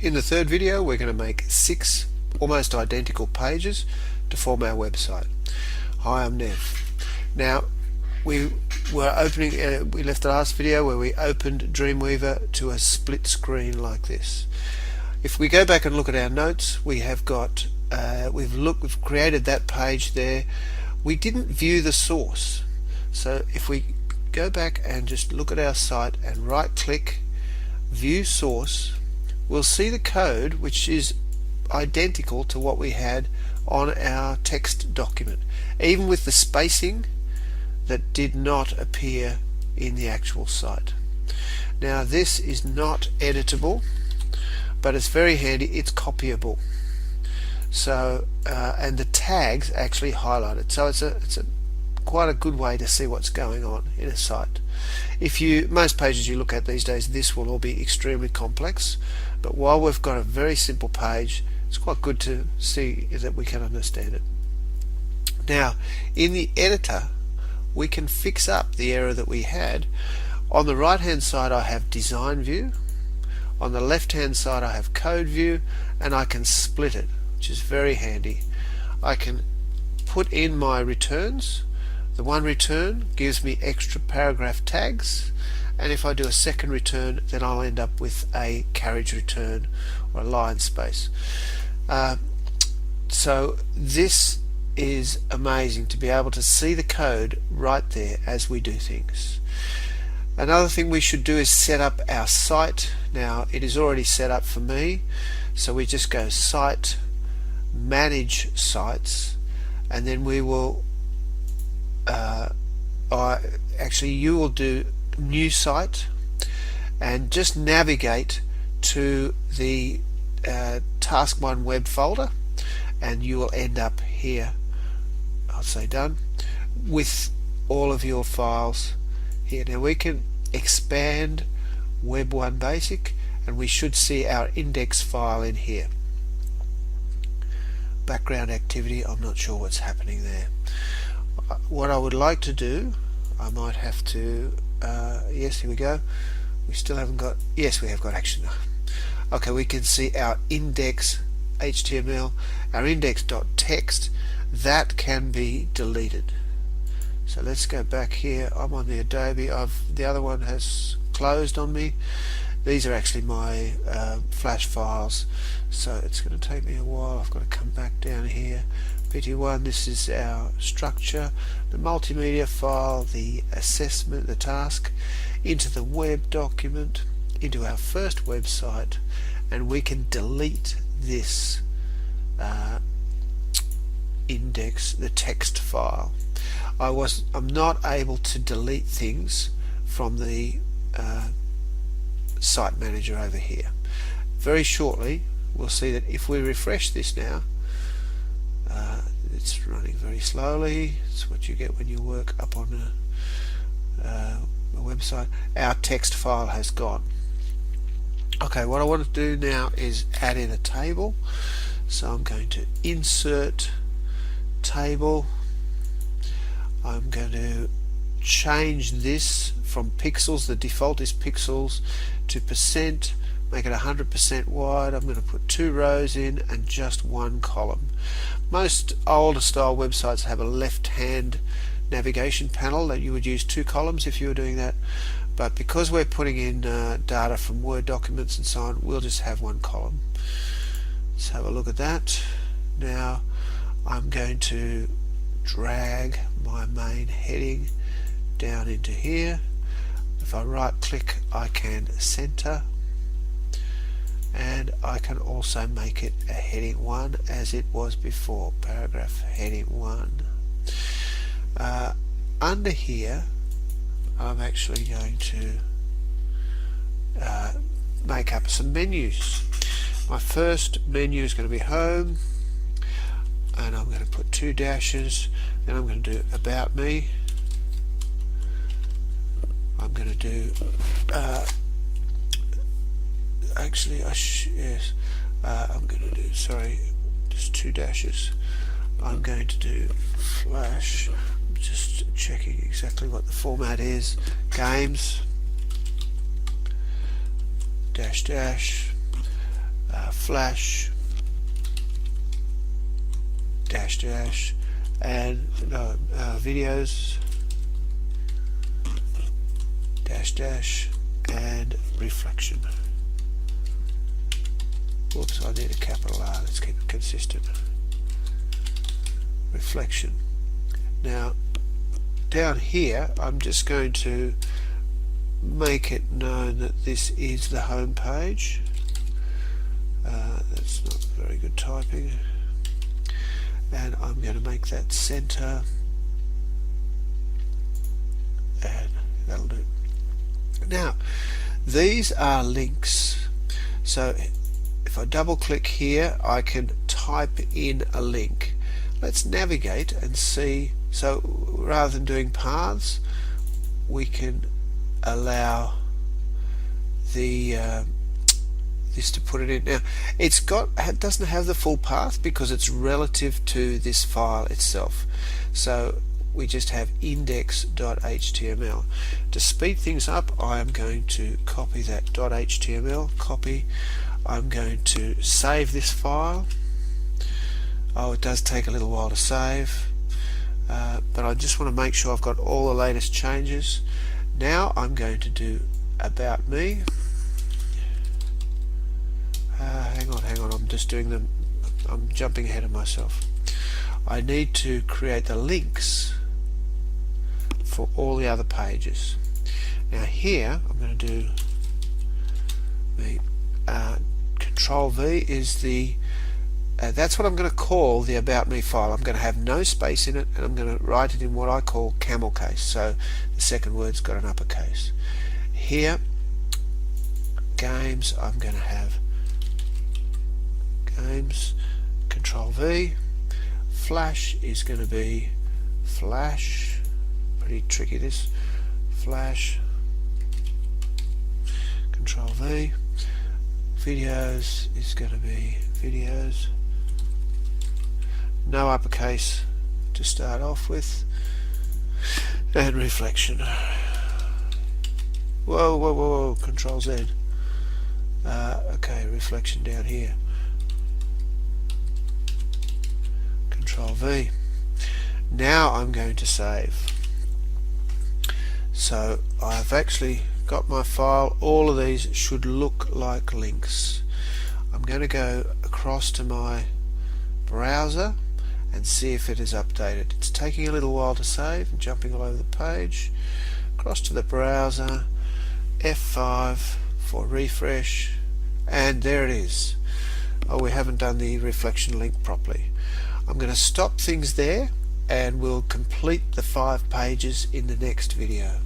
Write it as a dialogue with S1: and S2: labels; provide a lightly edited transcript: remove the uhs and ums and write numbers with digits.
S1: In the third video, we're going to make 6 almost identical pages to form our website. Hi, I'm Nev. Now, we left the last video where we opened Dreamweaver to a split screen like this. If we go back and look at our notes, we have got we've created that page there. We didn't view the source, so if we go back and just look at our site and right click view source, we'll see the code which is identical to what we had on our text document, even with the spacing that did not appear in the actual site. Now this is not editable, but it's very handy. It's copyable. So and the tags actually highlighted, so it's a quite a good way to see what's going on in a site. Most pages you look at these days, this will all be extremely complex, but while we've got a very simple page, it's quite good to see that we can understand it. Now in the editor we can fix up the error that we had. On the right hand side I have design view, on the left hand side I have code view, and I can split it, which is very handy. I can put in my returns. The one return gives me extra paragraph tags, and if I do a second return, then I'll end up with a carriage return or a line space. So this is amazing to be able to see the code right there as we do things. Another thing we should do is set up our site. Now it is already set up for me, so we just go Site, Manage Sites, and then we will you will do New Site and just navigate to the Task 1 web folder, and you will end up here. I'll say done with all of your files here. Now we can expand Web 1 Basic, and we should see our index file in here. Background activity, I'm not sure what's happening there. What I would like to do, I might have to yes, here we go. We still haven't got, yes, we have got action. Okay, we can see our index HTML, our index.txt, that can be deleted. So let's go back here. I'm on the Adobe. The other one has closed on me. These are actually my flash files, so it's going to take me a while. I've got to come back down here. PT1, this is our structure, the multimedia file, the assessment, the task, into the web document, into our first website, and we can delete this index, the text file. I'm not able to delete things from the site manager over here. Very shortly we'll see that if we refresh this now, it's running very slowly. It's what you get when you work up on a website. Our text file has gone. Okay, what I want to do now is add in a table, so I'm going to insert table. I'm going to change this from pixels, the default is pixels, to percent, make it 100% wide. I'm going to put 2 rows in and just 1 column. Most older style websites have a left hand navigation panel that you would use 2 columns if you were doing that, but because we're putting in data from Word documents and so on, we'll just have 1 column. Let's have a look at that. Now I'm going to drag my main heading down into here. If I right click, I can center, and I can also make it a heading 1 as it was before, paragraph heading 1. Under here I'm actually going to make up some menus. My first menu is going to be home, and I'm going to put 2 dashes, then I'm going to do about me. I'm going to do I'm going to do, sorry, just 2 dashes. I'm going to do flash. I'm just checking exactly what the format is. Games dash dash flash dash dash and videos dash dash and reflection. Whoops, I need a capital R. Let's keep it consistent. Reflection. Now down here I'm just going to make it known that this is the home page. That's not very good typing, and I'm going to make that center, and that'll do. Now these are links, so if I double click here I can type in a link. Let's navigate and see. So rather than doing paths, we can allow the this to put it in. Now it doesn't have the full path because it's relative to this file itself, so we just have index.html. To speed things up, I am going to copy that .html, copy. I'm going to save this file. Oh, it does take a little while to save, but I just want to make sure I've got all the latest changes. Now I'm going to do about me. Hang on, I'm just doing them. I'm jumping ahead of myself. I need to create the links for all the other pages. Now here I'm going to do the Control V is the that's what I'm going to call the About Me file. I'm going to have no space in it, and I'm going to write it in what I call camel case, so the second word's got an uppercase. Here, games, I'm going to have games, Control V. Flash is going to be flash, pretty tricky this, flash, Control V. Videos is going to be videos, no uppercase to start off with, and reflection. Whoa, Control Z. Okay, reflection down here. Control V. Now I'm going to save. So I've actually got my file. All of these should look like links. I'm going to go across to my browser and see if it is updated. It's taking a little while to save. I'm jumping all over the page. Across to the browser, F5 for refresh, and there it is. Oh, we haven't done the reflection link properly. I'm going to stop things there, and we'll complete the 5 pages in the next video.